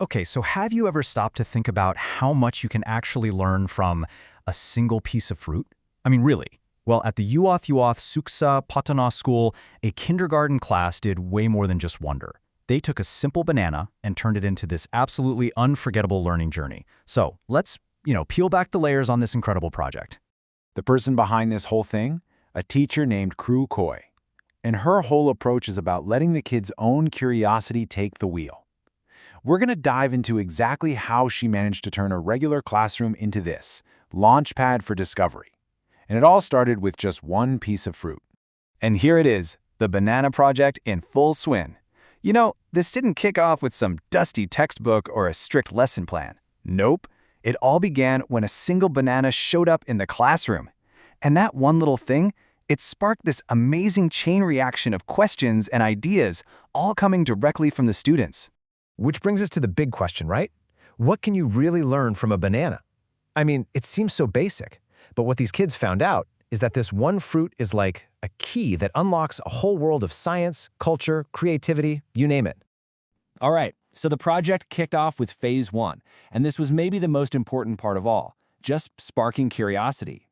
Okay, so have you ever stopped to think about how much you can actually learn from a single piece of fruit? I mean, really. Well, at the Uath Uath Suksa Patana School, a kindergarten class did way more than just wonder. They took a simple banana and turned it into this absolutely unforgettable learning journey. So let's, peel back the layers on this incredible project. The person behind this whole thing? A teacher named Kru Koi. And her whole approach is about letting the kids' own curiosity take the wheel. We're going to dive into exactly how she managed to turn a regular classroom into this launchpad for discovery. And it all started with just one piece of fruit. And here it is, the Banana Project in full swing. This didn't kick off with some dusty textbook or a strict lesson plan. Nope. It all began when a single banana showed up in the classroom. And that one little thing, it sparked this amazing chain reaction of questions and ideas, all coming directly from the students. Which brings us to the big question, right? What can you really learn from a banana? I mean, it seems so basic, but what these kids found out is that this one fruit is like a key that unlocks a whole world of science, culture, creativity, you name it. All right, so the project kicked off with phase 1, and this was maybe the most important part of all, just sparking curiosity.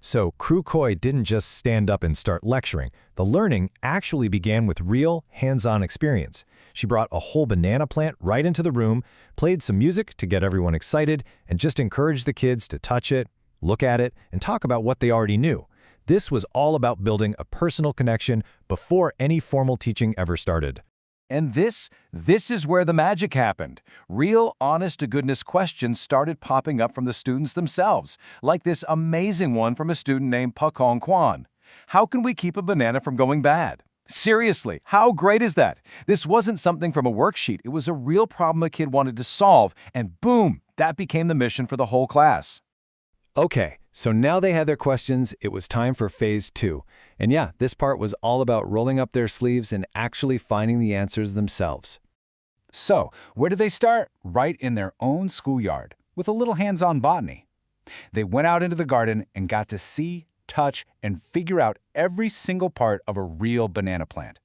So Kru Koi didn't just stand up and start lecturing. The learning actually began with real, hands-on experience. She brought a whole banana plant right into the room, played some music to get everyone excited, and just encouraged the kids to touch it, look at it, and talk about what they already knew. This was all about building a personal connection before any formal teaching ever started. And this is where the magic happened. Real, honest-to-goodness questions started popping up from the students themselves, like this amazing one from a student named Pakong Kwan. How can we keep a banana from going bad? Seriously, how great is that? This wasn't something from a worksheet. It was a real problem a kid wanted to solve, and boom, that became the mission for the whole class. Okay, so now they had their questions, it was time for phase 2. And yeah, this part was all about rolling up their sleeves and actually finding the answers themselves. So, where did they start? Right in their own schoolyard, with a little hands-on botany. They went out into the garden and got to see, touch, and figure out every single part of a real banana plant.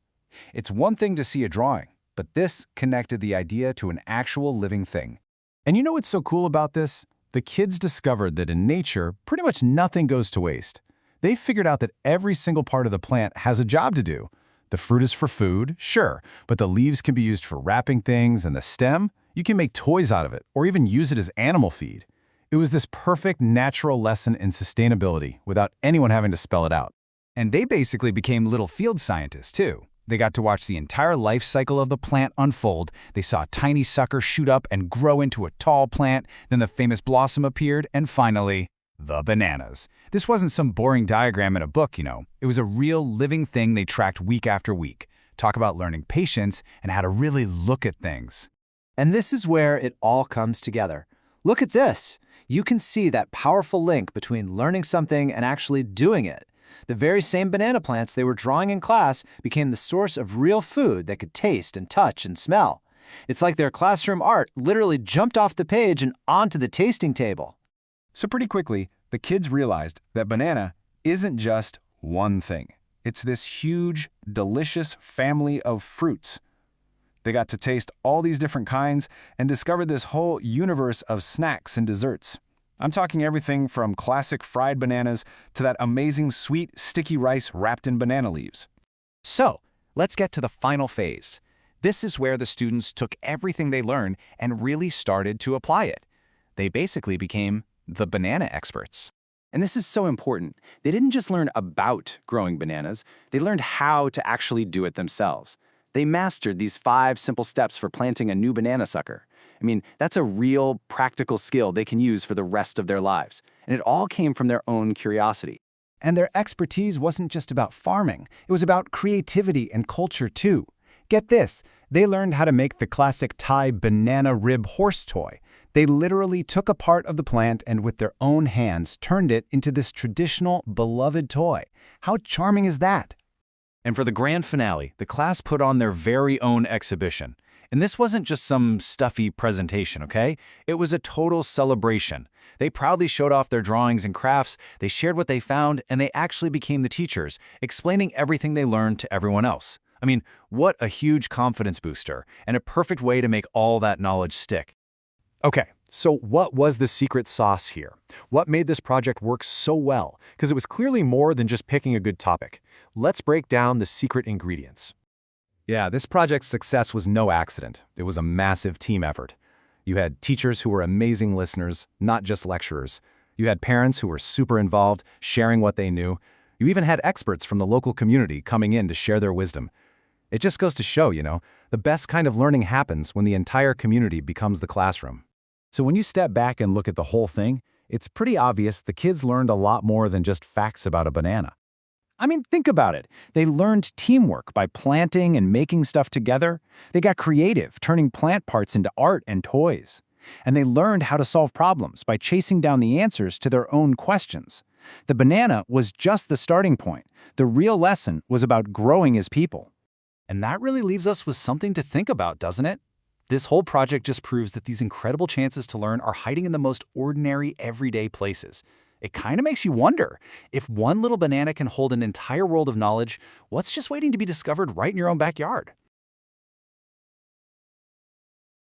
It's one thing to see a drawing, but this connected the idea to an actual living thing. And you know what's so cool about this? The kids discovered that in nature, pretty much nothing goes to waste. They figured out that every single part of the plant has a job to do. The fruit is for food, sure, but the leaves can be used for wrapping things, and the stem, you can make toys out of it, or even use it as animal feed. It was this perfect natural lesson in sustainability without anyone having to spell it out. And they basically became little field scientists, too. They got to watch the entire life cycle of the plant unfold. They saw a tiny sucker shoot up and grow into a tall plant, then the famous blossom appeared, and finally, the bananas. This wasn't some boring diagram in a book, It was a real living thing they tracked week after week. Talk about learning patience and how to really look at things. And this is where it all comes together. Look at this. You can see that powerful link between learning something and actually doing it. The very same banana plants they were drawing in class became the source of real food that could taste and touch and smell. It's like their classroom art literally jumped off the page and onto the tasting table. So pretty quickly, the kids realized that banana isn't just one thing. It's this huge, delicious family of fruits. They got to taste all these different kinds and discovered this whole universe of snacks and desserts. I'm talking everything from classic fried bananas to that amazing sweet, sticky rice wrapped in banana leaves. So, let's get to the final phase. This is where the students took everything they learned and really started to apply it. They basically became the banana experts. And this is so important. They didn't just learn about growing bananas, they learned how to actually do it themselves. They mastered these 5 simple steps for planting a new banana sucker. I mean, that's a real practical skill they can use for the rest of their lives. And it all came from their own curiosity. And their expertise wasn't just about farming. It was about creativity and culture, too. Get this, they learned how to make the classic Thai banana rib horse toy. They literally took a part of the plant and with their own hands turned it into this traditional, beloved toy. How charming is that? And for the grand finale, the class put on their very own exhibition. And this wasn't just some stuffy presentation, okay? It was a total celebration. They proudly showed off their drawings and crafts, they shared what they found, and they actually became the teachers, explaining everything they learned to everyone else. I mean, what a huge confidence booster, and a perfect way to make all that knowledge stick. Okay, so what was the secret sauce here? What made this project work so well? Because it was clearly more than just picking a good topic. Let's break down the secret ingredients. Yeah, this project's success was no accident. It was a massive team effort. You had teachers who were amazing listeners, not just lecturers. You had parents who were super involved, sharing what they knew. You even had experts from the local community coming in to share their wisdom. It just goes to show, the best kind of learning happens when the entire community becomes the classroom. So when you step back and look at the whole thing, it's pretty obvious the kids learned a lot more than just facts about a banana. I mean, think about it. They learned teamwork by planting and making stuff together. They got creative, turning plant parts into art and toys. And they learned how to solve problems by chasing down the answers to their own questions. The banana was just the starting point. The real lesson was about growing as people. And that really leaves us with something to think about, doesn't it? This whole project just proves that these incredible chances to learn are hiding in the most ordinary, everyday places. It kind of makes you wonder, if one little banana can hold an entire world of knowledge, what's just waiting to be discovered right in your own backyard?